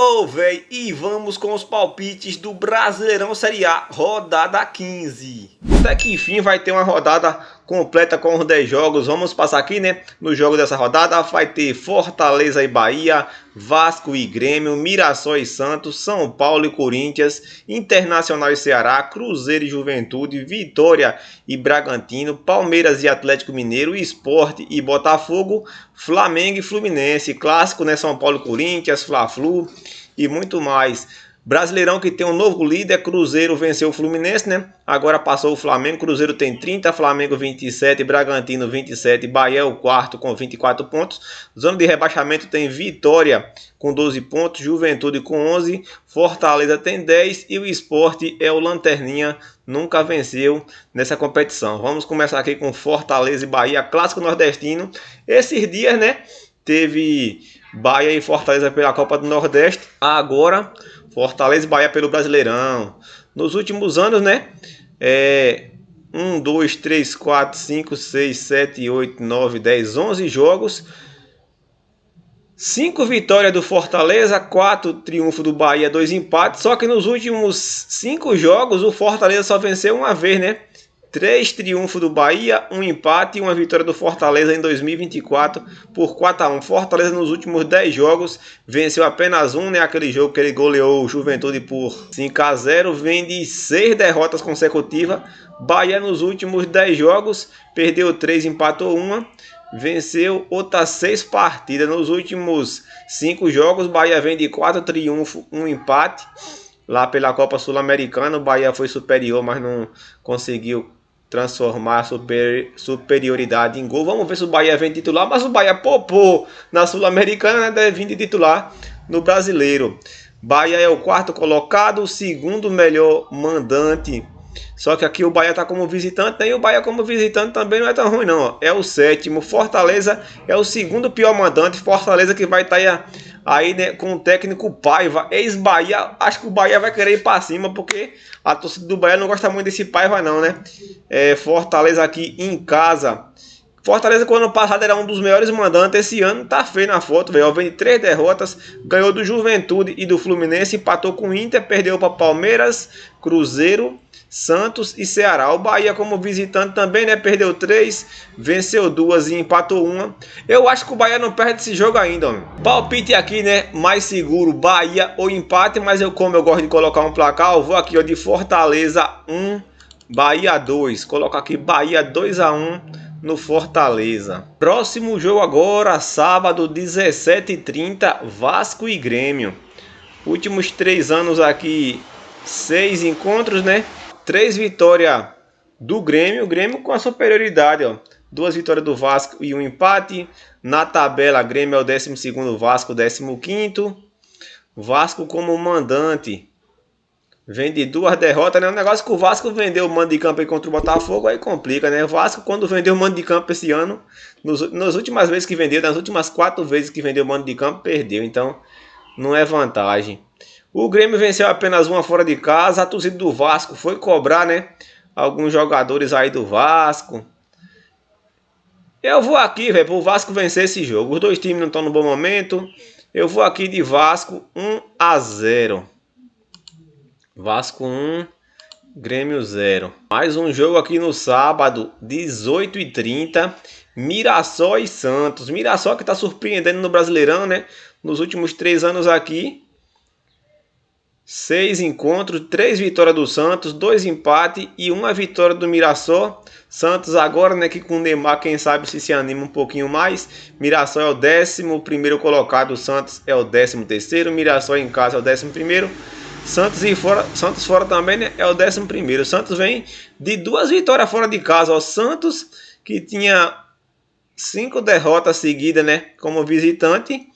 Ô, véi, e vamos com os palpites do Brasileirão Série A, rodada 15. Até que enfim vai ter uma rodada completa com os 10 jogos. Vamos passar aqui, né? No jogo dessa rodada vai ter Fortaleza e Bahia, Vasco e Grêmio, Mirassol e Santos, São Paulo e Corinthians, Internacional e Ceará, Cruzeiro e Juventude, Vitória e Bragantino, Palmeiras e Atlético Mineiro, Sport e Botafogo, Flamengo e Fluminense, clássico, né? São Paulo e Corinthians, Fla-Flu e muito mais. Brasileirão que tem um novo líder, Cruzeiro venceu o Fluminense, né? Agora passou o Flamengo, Cruzeiro tem 30, Flamengo 27, Bragantino 27, Bahia é o quarto com 24 pontos. Zona de rebaixamento tem Vitória com 12 pontos, Juventude com 11, Fortaleza tem 10 e o Sport é o lanterninha, nunca venceu nessa competição. Vamos começar aqui com Fortaleza e Bahia, clássico nordestino. Esses dias, né? Teve Bahia e Fortaleza pela Copa do Nordeste. Agora Fortaleza e Bahia pelo Brasileirão. Nos últimos anos, né? 1, 2, 3, 4, 5, 6, 7, 8, 9, 10, 11 jogos. 5 vitórias do Fortaleza, 4 triunfos do Bahia, 2 empates. Só que nos últimos 5 jogos o Fortaleza só venceu uma vez, né? 3 triunfos do Bahia, 1 empate e 1 vitória do Fortaleza em 2024 por 4-1. Fortaleza nos últimos 10 jogos venceu apenas um, né? Aquele jogo que ele goleou o Juventude por 5-0, vem de 6 derrotas consecutivas. Bahia nos últimos 10 jogos perdeu 3, empatou 1, venceu outras 6 partidas. Nos últimos 5 jogos, Bahia vem de 4 triunfos, 1 empate. Lá pela Copa Sul-Americana, o Bahia foi superior, mas não conseguiu transformar a superioridade em gol. Vamos ver se o Bahia vem titular, mas o Bahia popou na Sul-Americana, né? Deve vir de titular no Brasileiro. Bahia é o quarto colocado, o segundo melhor mandante. Só que aqui o Bahia está como visitante, né? E o Bahia como visitante também não é tão ruim não. É o sétimo. Fortaleza é o segundo pior mandante. Fortaleza que vai estar aí, né, com o técnico Paiva, ex-Bahia. Acho que o Bahia vai querer ir para cima, porque a torcida do Bahia não gosta muito desse Paiva não, né? Fortaleza aqui em casa. Fortaleza, que o ano passado era um dos melhores mandantes, esse ano tá feio na foto, velho. Vem de 3 derrotas, ganhou do Juventude e do Fluminense, empatou com o Inter, perdeu para Palmeiras, Cruzeiro, Santos e Ceará. O Bahia como visitante também, né? Perdeu 3, venceu 2 e empatou 1. Eu acho que o Bahia não perde esse jogo ainda, homem. Palpite aqui, né? Mais seguro, Bahia ou empate, mas como eu gosto de colocar um placar, eu vou aqui, ó, de Fortaleza 1, Bahia 2. Coloca aqui Bahia 2-1 no Fortaleza. Próximo jogo agora, sábado, 17h30, Vasco e Grêmio. Últimos 3 anos aqui, 6 encontros, né? 3 vitórias do Grêmio. O Grêmio com a superioridade, ó. 2 vitórias do Vasco e 1 empate. Na tabela, Grêmio é o 12º, Vasco 15º. Vasco como mandante vem de 2 derrotas, né? O negócio que o Vasco vendeu o mando de campo aí contra o Botafogo, aí complica, né? O Vasco, quando vendeu o mando de campo esse ano, nas últimas vezes que vendeu, nas últimas 4 vezes que vendeu o mando de campo, perdeu. Então, não é vantagem. O Grêmio venceu apenas uma fora de casa. A torcida do Vasco foi cobrar, né? Alguns jogadores aí do Vasco. Eu vou aqui, velho, pro Vasco vencer esse jogo. Os dois times não estão no bom momento. Eu vou aqui de Vasco 1-0. Vasco 1, Grêmio 0. Mais um jogo aqui no sábado, 18h30. Mirassol e Santos. Mirassol que está surpreendendo no Brasileirão, né? Nos últimos 3 anos aqui, 6 encontros, 3 vitórias do Santos, 2 empates e 1 vitória do Mirassol. Santos agora, né, que com o Neymar, quem sabe se anima um pouquinho mais. Mirassol é o 11º colocado, o Santos é o 13º, Mirassol em casa é o 11º. Santos fora também, né, é o 11º. O Santos vem de 2 vitórias fora de casa. O Santos que tinha 5 derrotas seguidas, né, como visitante,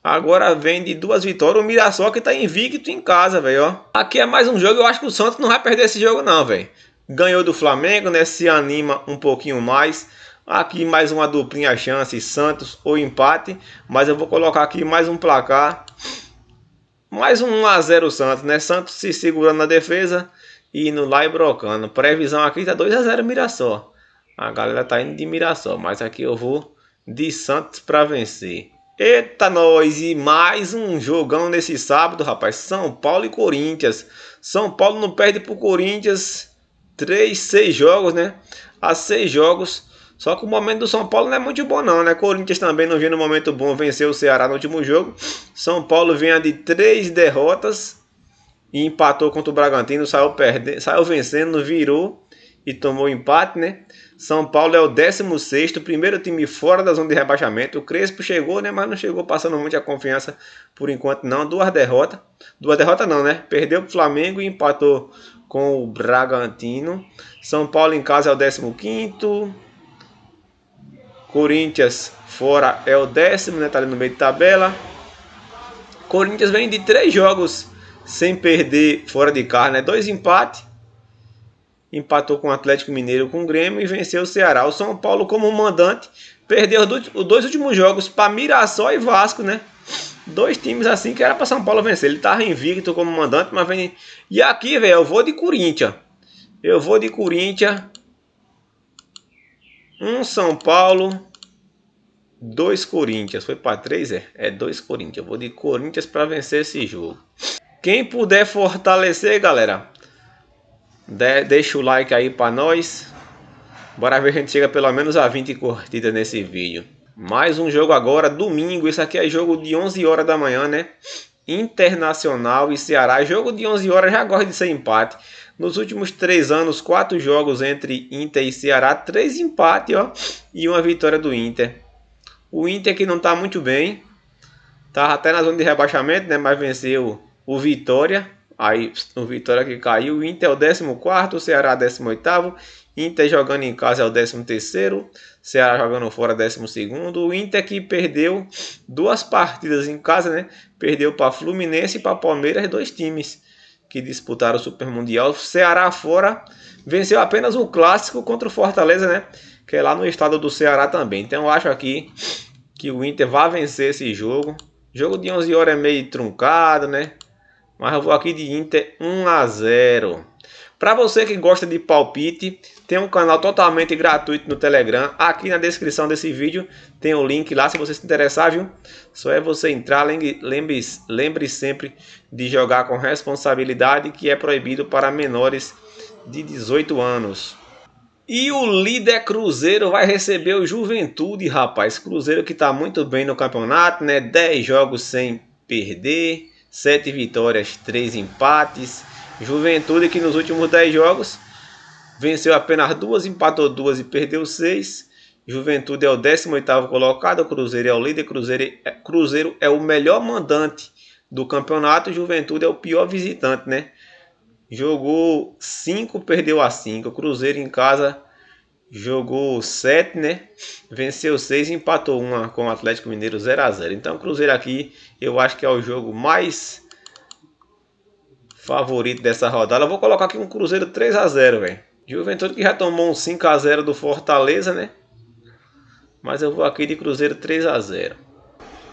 agora vem de 2 vitórias. O Mirassol que tá invicto em casa, velho. Aqui é mais um jogo. Eu acho que o Santos não vai perder esse jogo não, velho. Ganhou do Flamengo, né? Se anima um pouquinho mais. Aqui mais uma duplinha chance, Santos ou empate. Mas eu vou colocar aqui mais um placar. Mais um 1-0 Santos, né? Santos se segurando na defesa e indo lá e brocando. Previsão aqui tá 2-0 Mirassol. A galera tá indo de Mirassol, mas aqui eu vou de Santos para vencer. Eita, nós! E mais um jogão nesse sábado, rapaz. São Paulo e Corinthians. São Paulo não perde pro Corinthians 6 jogos, né? Há 6 jogos. Só que o momento do São Paulo não é muito bom não, né? Corinthians também não vinha no momento bom, venceu o Ceará no último jogo. São Paulo vinha de 3 derrotas e empatou contra o Bragantino, saiu vencendo, virou e tomou empate, né? São Paulo é o 16º, primeiro time fora da zona de rebaixamento. O Crespo chegou, né? Mas não chegou passando muita confiança por enquanto não. 2 derrotas. 2 derrotas não, né? Perdeu pro Flamengo e empatou com o Bragantino. São Paulo em casa é o 15º. Corinthians fora é o 10º, né? Tá ali no meio de tabela. Corinthians vem de 3 jogos sem perder fora de casa, né? 2 empates. Empatou com o Atlético Mineiro, com o Grêmio e venceu o Ceará. O São Paulo, como mandante, perdeu os 2 últimos jogos para Mirassol e Vasco, né? 2 times assim que era para São Paulo vencer. Ele tava invicto como mandante, mas vem. E aqui, velho, eu vou de Corinthians. Eu vou de Corinthians. 1 São Paulo, 2 Corinthians. Foi para 3, é? É 2 Corinthians. Eu vou de Corinthians para vencer esse jogo. Quem puder fortalecer, galera, deixa o like aí para nós. Bora ver se a gente chega pelo menos a 20 curtidas nesse vídeo. Mais um jogo agora, domingo. Isso aqui é jogo de 11 horas da manhã, né? Internacional e Ceará. Jogo de 11 horas, já gosta de ser empate. Nos últimos 3 anos, 4 jogos entre Inter e Ceará. 3 empates, ó. E uma vitória do Inter. O Inter que não tá muito bem. Tá até na zona de rebaixamento, né? Mas venceu o Vitória. Aí o Vitória que caiu. O Inter é o 14º, o Ceará 18º. Inter jogando em casa é o 13º. Ceará jogando fora 12º. O Inter que perdeu 2 partidas em casa, né? Perdeu para Fluminense e para Palmeiras, 2 times que disputaram o Super Mundial. Ceará fora venceu apenas o clássico contra o Fortaleza, né? Que é lá no estado do Ceará também. Então eu acho aqui que o Inter vai vencer esse jogo. Jogo de 11 horas é meio truncado, né? Mas eu vou aqui de Inter 1-0. Para você que gosta de palpite, tem um canal totalmente gratuito no Telegram. Aqui na descrição desse vídeo tem o link lá se você se interessar, viu? Só é você entrar, lembre sempre de jogar com responsabilidade, que é proibido para menores de 18 anos. E o líder Cruzeiro vai receber o Juventude, rapaz. Cruzeiro que está muito bem no campeonato, né? 10 jogos sem perder, 7 vitórias, 3 empates. Juventude que nos últimos 10 jogos venceu apenas 2, empatou 2 e perdeu 6. Juventude é o 18º colocado, Cruzeiro é o líder. Cruzeiro é o melhor mandante do campeonato, Juventude é o pior visitante, né? Jogou 5, perdeu a 5. Cruzeiro em casa jogou 7, né? Venceu 6 e empatou 1 com o Atlético Mineiro 0-0. Então Cruzeiro aqui eu acho que é o jogo mais favorito dessa rodada. Eu vou colocar aqui um Cruzeiro 3-0, velho. Juventude que já tomou um 5-0 do Fortaleza, né? Mas eu vou aqui de Cruzeiro 3-0.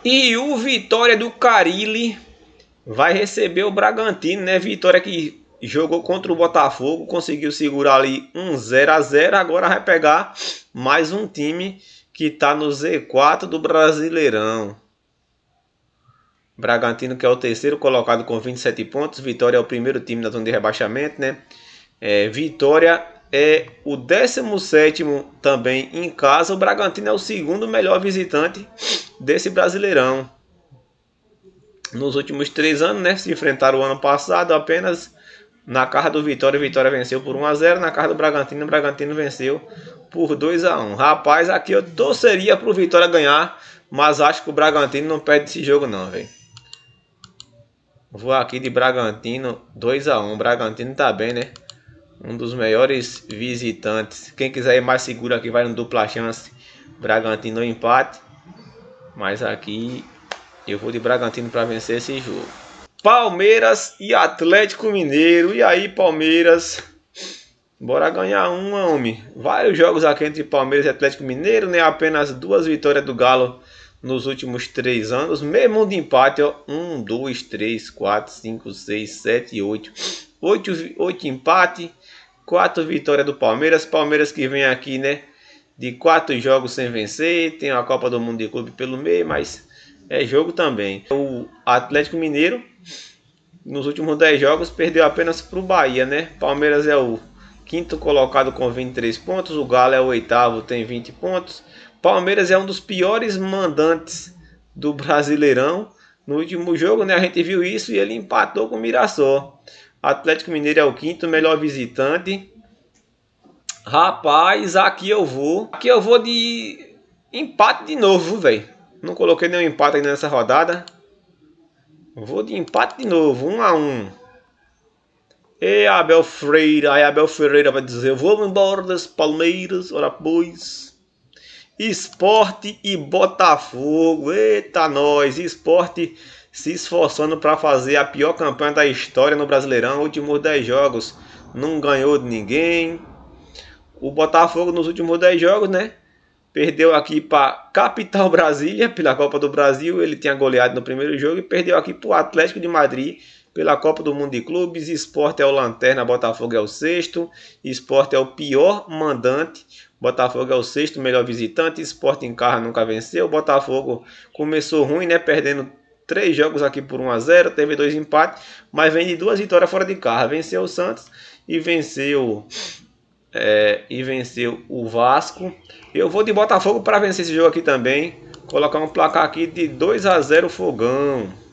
E o Vitória do Carille vai receber o Bragantino, né? Vitória que jogou contra o Botafogo, conseguiu segurar ali um 0-0. Agora vai pegar mais um time que tá no Z4 do Brasileirão. Bragantino que é o 3º colocado com 27 pontos. Vitória é o primeiro time na zona de rebaixamento, né? Vitória é o 17º também em casa. O Bragantino é o 2º melhor visitante desse Brasileirão. Nos últimos 3 anos, né? Se enfrentaram o ano passado apenas na casa do Vitória. Vitória venceu por 1-0. Na casa do Bragantino, o Bragantino venceu por 2-1. Rapaz, aqui eu torceria pro Vitória ganhar, mas acho que o Bragantino não perde esse jogo não, velho. Vou aqui de Bragantino 2-1. Bragantino tá bem, né? Um dos melhores visitantes. Quem quiser ir mais seguro aqui vai no dupla chance. Bragantino empate. Mas aqui eu vou de Bragantino para vencer esse jogo. Palmeiras e Atlético Mineiro. E aí, Palmeiras? Bora ganhar homem. Vários jogos aqui entre Palmeiras e Atlético Mineiro, né? Apenas 2 vitórias do Galo nos últimos 3 anos. Mesmo de empate, ó. 1, 2, 3, 4, 5, 6, 7, 8. 8 empate. 4 vitórias do Palmeiras. Palmeiras que vem aqui, né? De 4 jogos sem vencer. Tem a Copa do Mundo de Clube pelo meio, mas é jogo também. O Atlético Mineiro, nos últimos 10 jogos, perdeu apenas para o Bahia, né? Palmeiras é o quinto colocado com 23 pontos, o Galo é o oitavo, tem 20 pontos. Palmeiras é um dos piores mandantes do Brasileirão. No último jogo, né, a gente viu isso e ele empatou com o Mirassol. Atlético Mineiro é o quinto melhor visitante. Rapaz, aqui eu vou. Aqui eu vou de empate de novo, velho. Não coloquei nenhum empate ainda nessa rodada. Vou de empate de novo, 1 a 1. E Abel Freire, aí Abel Ferreira vai dizer: vamos embora das Palmeiras, ora pois. Esporte e Botafogo, eita nós, Esporte se esforçando para fazer a pior campanha da história no Brasileirão, últimos 10 jogos não ganhou de ninguém. O Botafogo nos últimos 10 jogos, né, perdeu aqui para Capital Brasília pela Copa do Brasil, ele tinha goleado no primeiro jogo e perdeu aqui para o Atlético de Madrid pela Copa do Mundo de Clubes. Sport é o lanterna, Botafogo é o sexto. Sport é o pior mandante, Botafogo é o sexto melhor visitante. Sport em casa nunca venceu. Botafogo começou ruim, né, perdendo 3 jogos aqui por 1 a 0, teve 2 empates, mas vem de 2 vitórias fora de casa. Venceu o Santos e venceu o Vasco. Eu vou de Botafogo para vencer esse jogo aqui também. Colocar um placar aqui de 2 a 0 Fogão.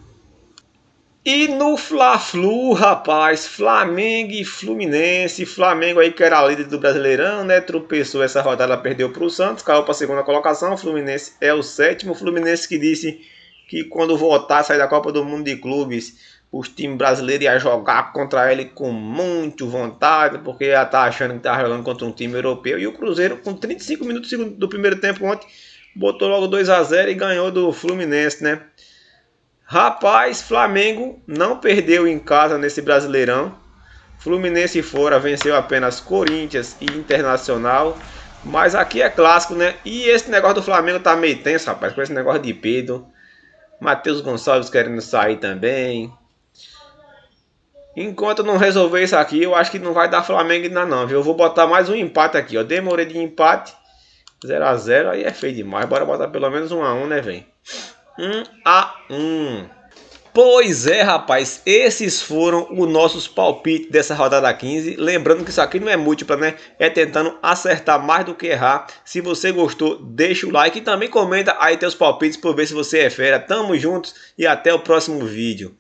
E no Fla-Flu, rapaz, Flamengo e Fluminense. Flamengo aí que era líder do Brasileirão, né? Tropeçou essa rodada, perdeu para o Santos, caiu para a segunda colocação. Fluminense é o sétimo. Fluminense que disse que quando voltar, sair da Copa do Mundo de Clubes, os times brasileiros iam jogar contra ele com muito vontade, porque já tá achando que tá jogando contra um time europeu. E o Cruzeiro, com 35 minutos do primeiro tempo ontem, botou logo 2 a 0 e ganhou do Fluminense, né? Rapaz, Flamengo não perdeu em casa nesse Brasileirão. Fluminense fora venceu apenas Corinthians e Internacional. Mas aqui é clássico, né? E esse negócio do Flamengo tá meio tenso, rapaz, com esse negócio de Pedro. Matheus Gonçalves querendo sair também. Enquanto não resolver isso aqui, eu acho que não vai dar Flamengo ainda não, viu? Eu vou botar mais um empate aqui, ó. Demorei de empate. 0 a 0, aí é feio demais. Bora botar pelo menos 1 a 1, né, velho? 1 a 1. Pois é, rapaz, esses foram os nossos palpites dessa rodada 15. Lembrando que isso aqui não é múltipla, né? É tentando acertar mais do que errar. Se você gostou, deixa o like e também comenta aí teus palpites para ver se você é fera. Tamo juntos e até o próximo vídeo.